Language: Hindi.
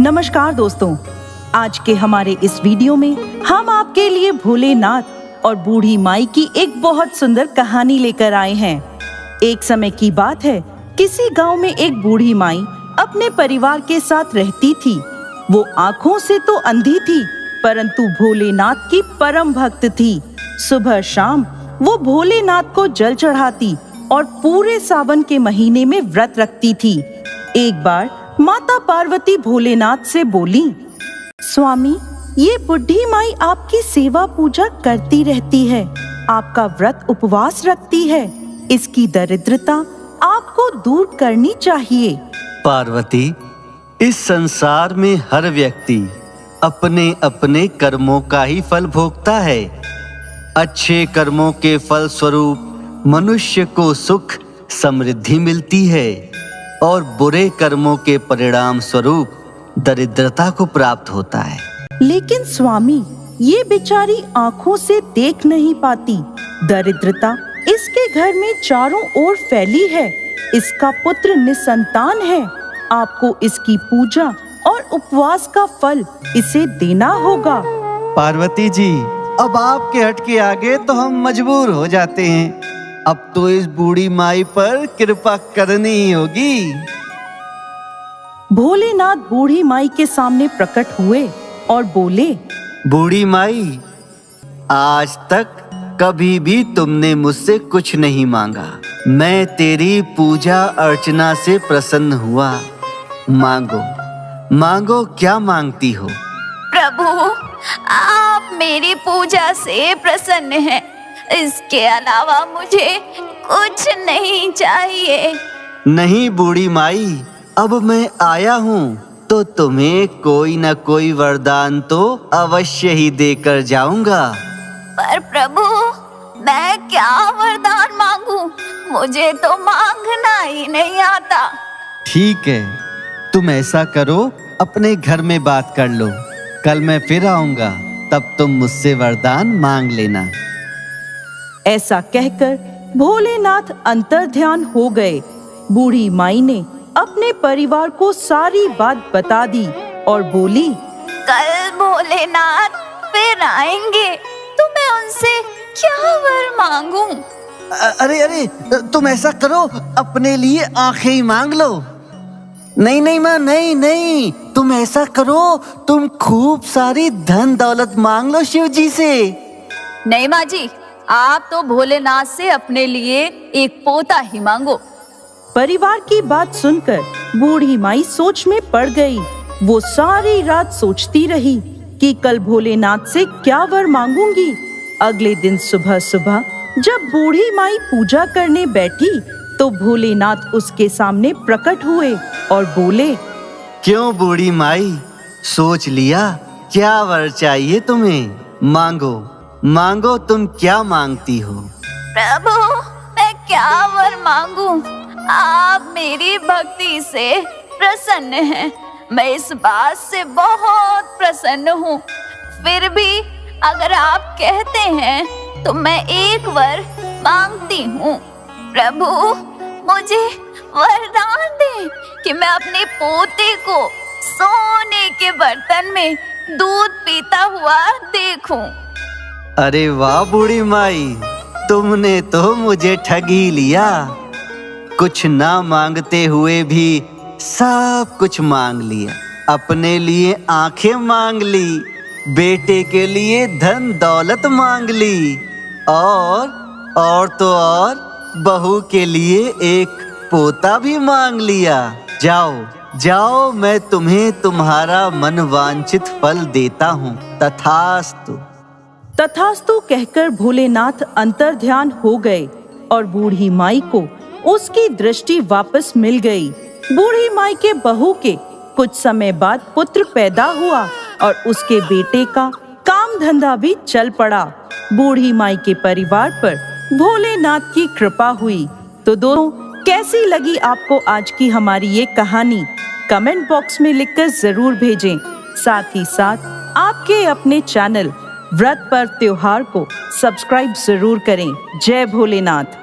नमस्कार दोस्तों, आज के हमारे इस वीडियो में हम आपके लिए भोलेनाथ और बूढ़ी माई की एक बहुत सुंदर कहानी लेकर आए हैं। एक समय की बात है, किसी गांव में एक बूढ़ी माई अपने परिवार के साथ रहती थी। वो आंखों से तो अंधी थी, परंतु भोलेनाथ की परम भक्त थी। सुबह शाम वो भोलेनाथ को जल चढ़ाती और पूरे सावन के महीने में व्रत रखती थी। एक बार माता पार्वती भोलेनाथ से बोली, स्वामी, ये बुढ़ी माई आपकी सेवा पूजा करती रहती है, आपका व्रत उपवास रखती है, इसकी दरिद्रता आपको दूर करनी चाहिए। पार्वती, इस संसार में हर व्यक्ति अपने अपने कर्मों का ही फल भोगता है। अच्छे कर्मों के फल स्वरूप मनुष्य को सुख समृद्धि मिलती है और बुरे कर्मों के परिणाम स्वरूप दरिद्रता को प्राप्त होता है। लेकिन स्वामी, ये बेचारी आंखों से देख नहीं पाती। दरिद्रता इसके घर में चारों ओर फैली है। इसका पुत्र निसंतान है। आपको इसकी पूजा और उपवास का फल इसे देना होगा। पार्वती जी, अब आपके हट के आगे तो हम मजबूर हो जाते हैं। अब तो इस बूढ़ी माई पर कृपा करनी ही होगी। भोलेनाथ बूढ़ी माई के सामने प्रकट हुए और बोले, बूढ़ी माई, आज तक कभी भी तुमने मुझसे कुछ नहीं मांगा। मैं तेरी पूजा अर्चना से प्रसन्न हुआ। मांगो, मांगो, क्या मांगती हो? प्रभु, आप मेरी पूजा से प्रसन्न हैं। इसके अलावा मुझे कुछ नहीं चाहिए। नहीं बूढ़ी माई, अब मैं आया हूँ तो तुम्हें कोई न कोई वरदान तो अवश्य ही देकर जाऊंगा। पर प्रभु, मैं क्या वरदान मांगू? मुझे तो मांगना ही नहीं आता। ठीक है, तुम ऐसा करो, अपने घर में बात कर लो। कल मैं फिर आऊंगा, तब तुम मुझसे वरदान मांग लेना। ऐसा कहकर भोलेनाथ अंतर्ध्यान हो गए। बूढ़ी माई ने अपने परिवार को सारी बात बता दी और बोली, कल भोलेनाथ फिर आएंगे तो मैं उनसे क्या वर मांगू? अरे, तुम ऐसा करो, अपने लिए आंखें ही मांग लो। नहीं नहीं माँ, नहीं नहीं, तुम ऐसा करो, तुम खूब सारी धन दौलत मांग लो शिव जी से। नहीं माँ जी, आप तो भोलेनाथ से अपने लिए एक पोता ही मांगो। परिवार की बात सुनकर बूढ़ी माई सोच में पड़ गई। वो सारी रात सोचती रही कि कल भोलेनाथ से क्या वर मांगूंगी। अगले दिन सुबह सुबह जब बूढ़ी माई पूजा करने बैठी तो भोलेनाथ उसके सामने प्रकट हुए और बोले, क्यों बूढ़ी माई, सोच लिया? क्या वर चाहिए तुम्हें? मांगो मांगो, तुम क्या मांगती हो? प्रभु, मैं क्या वर मांगू? आप मेरी भक्ति से प्रसन्न हैं। मैं इस बात से बहुत प्रसन्न हूँ। फिर भी अगर आप कहते हैं तो मैं एक वर मांगती हूँ। प्रभु, मुझे वरदान दें कि मैं अपने पोते को सोने के बर्तन में दूध पीता हुआ देखूं। अरे वाह बूढ़ी माई, तुमने तो मुझे ठग ही लिया। कुछ ना मांगते हुए भी सब कुछ मांग लिया। अपने लिए आंखें मांग ली, बेटे के लिए धन दौलत मांग ली, और तो और बहू के लिए एक पोता भी मांग लिया। जाओ जाओ, मैं तुम्हें तुम्हारा मन वांछित फल देता हूँ। तथास्तु। तथास्तु कहकर भोलेनाथ अंतर्ध्यान हो गए और बूढ़ी माई को उसकी दृष्टि वापस मिल गई। बूढ़ी माई के बहू के कुछ समय बाद पुत्र पैदा हुआ और उसके बेटे का काम धंधा भी चल पड़ा। बूढ़ी माई के परिवार पर भोलेनाथ की कृपा हुई। तो दोस्तों, कैसी लगी आपको आज की हमारी ये कहानी? कमेंट बॉक्स में लिखकर जरूर भेजें। साथ ही साथ आपके अपने चैनल व्रत पर्व त्योहार को सब्सक्राइब जरूर करें। जय भोलेनाथ।